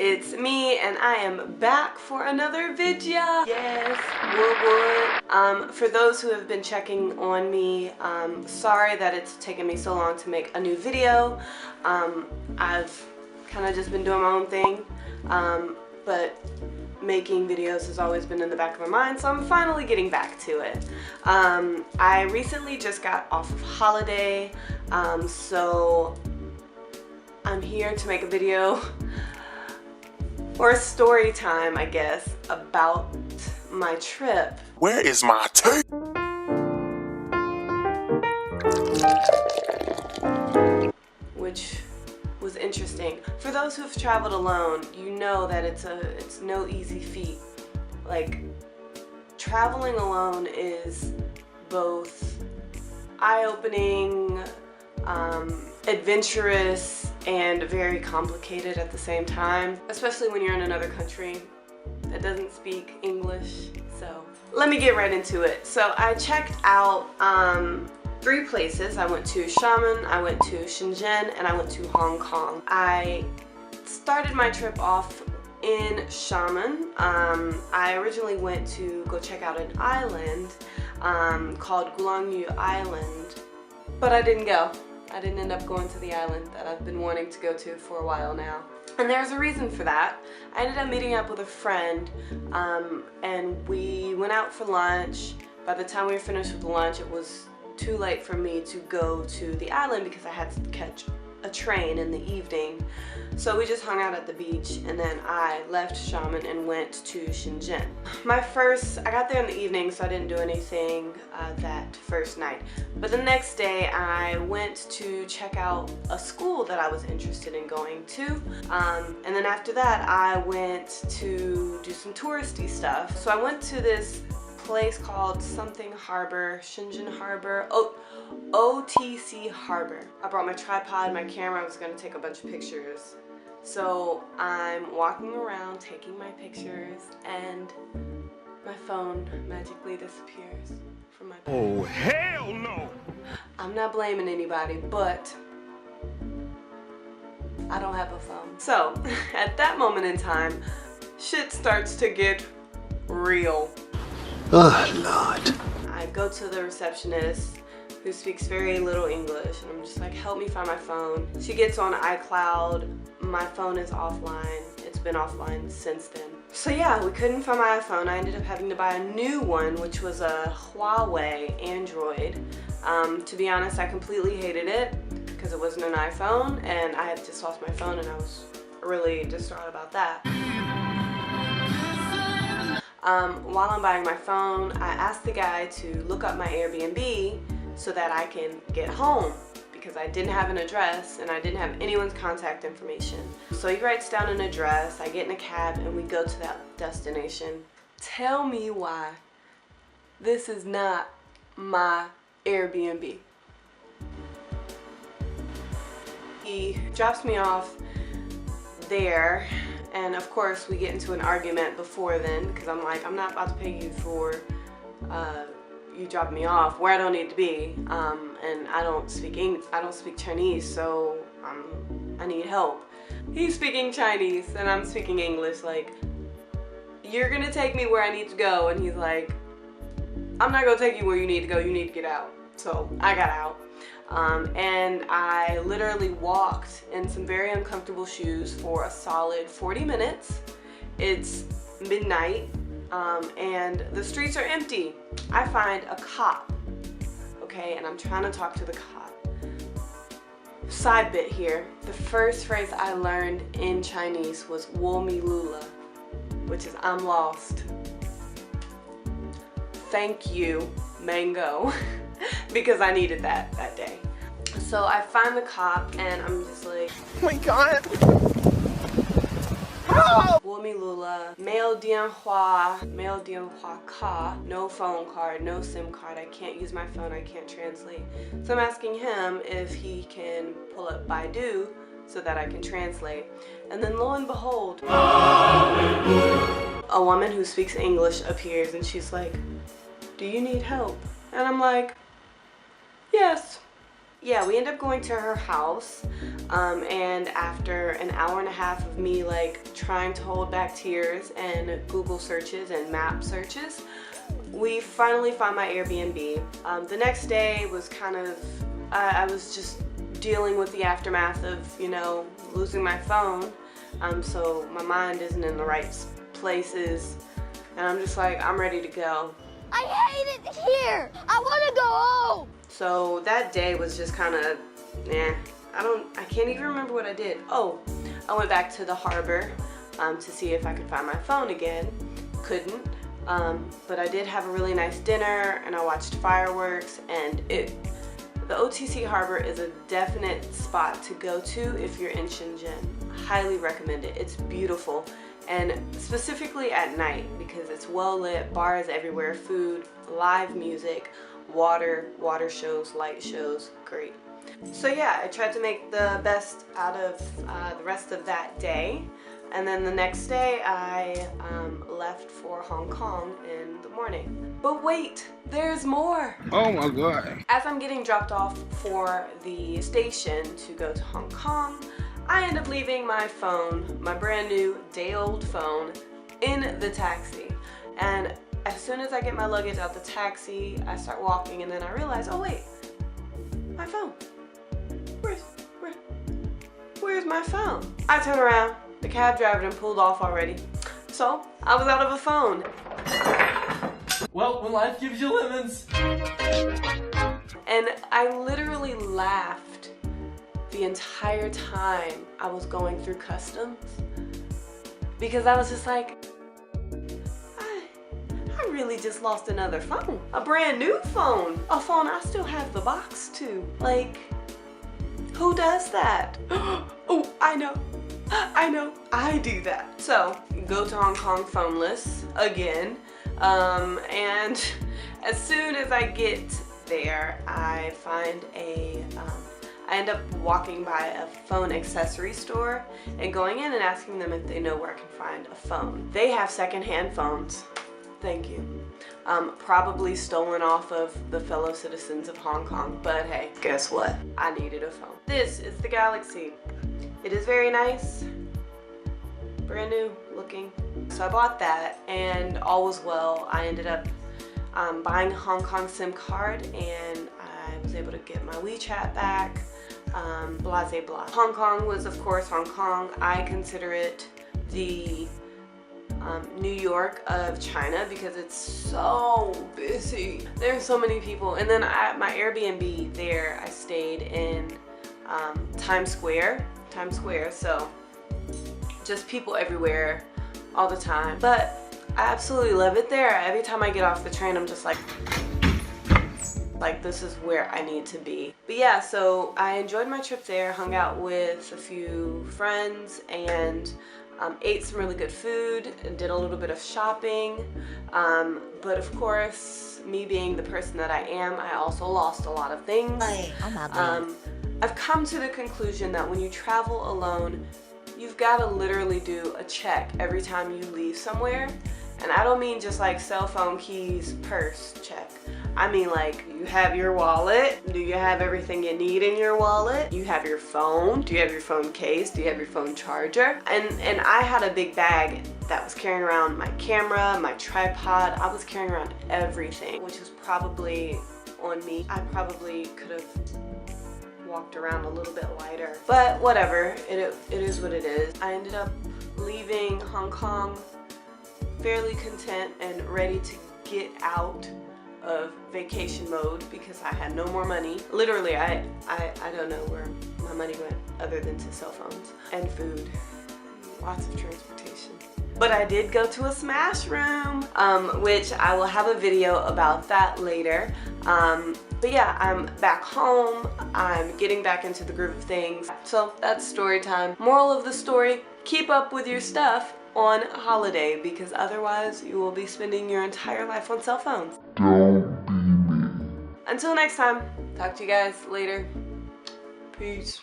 it's me and I am back for another video. Yes, what? For those who have been checking on me, sorry that it's taken me so long to make a new video. I've kind of just been doing my own thing, but making videos has always been in the back of my mind, so I'm finally getting back to it. I recently just got off of holiday, so I'm here to make a video or a story time, I guess, about my trip. Where is my tape? Which was interesting. For those who've traveled alone, you know that it's no easy feat. Like, traveling alone is both eye-opening, adventurous, and very complicated at the same time, especially when you're in another country that doesn't speak English. So let me get right into it. So I checked out 3 places. I went to Xiamen, I went to Shenzhen, and I went to Hong Kong. I started my trip off in Xiamen. I originally went to go check out an island called Gulangyu Island, but I didn't go. I didn't end up going to the island that I've been wanting to go to for a while now. And there's a reason for that. I ended up meeting up with a friend, and we went out for lunch. By the time we were finished with lunch, it was too late for me to go to the island because I had to catch a train in the evening. So we just hung out at the beach, and then I left Xiamen and went to Shenzhen. I got there in the evening, so I didn't do anything that first night. But the next day I went to check out a school that I was interested in going to. And then after that I went to do some touristy stuff. So I went to this place called something Harbor, Shenzhen Harbor, OTC Harbor. I brought my tripod, my camera. I was going to take a bunch of pictures. So I'm walking around taking my pictures, and my phone magically disappears from my bag. Oh, hell no! I'm not blaming anybody, but I don't have a phone. So at that moment in time, shit starts to get real. Oh, Lord. I go to the receptionist, who speaks very little English, and I'm just like, help me find my phone. She gets on iCloud. My phone is offline. It's been offline since then. So yeah, we couldn't find my iPhone. I ended up having to buy a new one, which was a Huawei Android. To be honest, I completely hated it because it wasn't an iPhone, and I had just lost my phone, and I was really distraught about that. While I'm buying my phone, I asked the guy to look up my Airbnb so that I can get home, because I didn't have an address and I didn't have anyone's contact information. So he writes down an address, I get in a cab, and we go to that destination. Tell me why this is not my Airbnb. He drops me off there, and of course we get into an argument before then, because I'm like, I'm not about to pay you for you drop me off where I don't need to be, and I don't speak Chinese, so I need help. He's speaking Chinese and I'm speaking English. Like, you're gonna take me where I need to go, and he's like, I'm not gonna take you where you need to go, you need to get out. So I got out, and I literally walked in some very uncomfortable shoes for a solid 40 minutes. It's midnight, and the streets are empty. I find a cop, okay, and I'm trying to talk to the cop. Side bit here, the first phrase I learned in Chinese was "wo mi lula," which is "I'm lost. Thank you, mango," because I needed that day. So I find the cop, and I'm just like, Oh my god! "Wo mi lula, mail dian hua ka, no phone card, no SIM card, I can't use my phone, I can't translate." So I'm asking him if he can pull up Baidu so that I can translate. And then lo and behold, a woman who speaks English appears, and she's like, "Do you need help?" And I'm like, "Yes, yeah, we ended up going to her house, and after an hour and a half of me like trying to hold back tears and Google searches and map searches, we finally found my Airbnb. The next day was kind of, I was just dealing with the aftermath of, you know, losing my phone, so my mind isn't in the right places, and I'm just like, I'm ready to go. I hate it here! I want to go home! So that day was just kind of, I can't even remember what I did. Oh, I went back to the harbor to see if I could find my phone again. Couldn't, but I did have a really nice dinner and I watched fireworks, and the OTC harbor is a definite spot to go to if you're in Shenzhen. Highly recommend it. It's beautiful, and specifically at night because it's well lit, bars everywhere, food, live music, water shows, light shows, great. So yeah, I tried to make the best out of the rest of that day, and then the next day I left for Hong Kong in the morning. But wait, there's more! Oh my god. As I'm getting dropped off for the station to go to Hong Kong, I end up leaving my phone, my brand new day-old phone, in the taxi. And as soon as I get my luggage out the taxi, I start walking, and then I realize, oh wait, my phone. Where's my phone? I turn around, the cab driver done pulled off already. So I was out of a phone. Well, when life gives you lemons. And I literally laughed the entire time I was going through customs, because I was just like, I really just lost another phone. A brand new phone. A phone I still have the box to. Like, who does that? Oh, I know, I do that. So, go to Hong Kong phoneless again, and as soon as I get there, I find I end up walking by a phone accessory store and going in and asking them if they know where I can find a phone. They have secondhand phones. Thank you. Probably stolen off of the fellow citizens of Hong Kong, but hey, guess what? I needed a phone. This is the Galaxy. It is very nice, brand new looking. So I bought that, and all was well. I ended up buying a Hong Kong SIM card, and I was able to get my WeChat back, blah, blah, blah. Hong Kong was, of course, Hong Kong. I consider it the New York of China because it's so busy. There's so many people. And then my Airbnb there, I stayed in Times Square, so just people everywhere all the time. But I absolutely love it there. Every time I get off the train, I'm just like this is where I need to be. But yeah, so I enjoyed my trip there, hung out with a few friends, and ate some really good food, did a little bit of shopping, but of course, me being the person that I am, I also lost a lot of things. I've come to the conclusion that when you travel alone, you've got to literally do a check every time you leave somewhere. And I don't mean just like cell phone, keys, purse check. I mean like, you have your wallet. Do you have everything you need in your wallet? You have your phone. Do you have your phone case? Do you have your phone charger? And I had a big bag that was carrying around my camera, my tripod. I was carrying around everything, which was probably on me. I probably could have walked around a little bit lighter, but whatever, it is what it is. I ended up leaving Hong Kong fairly content and ready to get out of vacation mode because I had no more money. Literally, I don't know where my money went other than to cell phones and food, lots of transportation. But I did go to a smash room, which I will have a video about that later. But yeah, I'm back home. I'm getting back into the groove of things. So that's story time. Moral of the story, keep up with your stuff on holiday because otherwise you will be spending your entire life on cell phones. Don't be me. Until next time, talk to you guys later. Peace.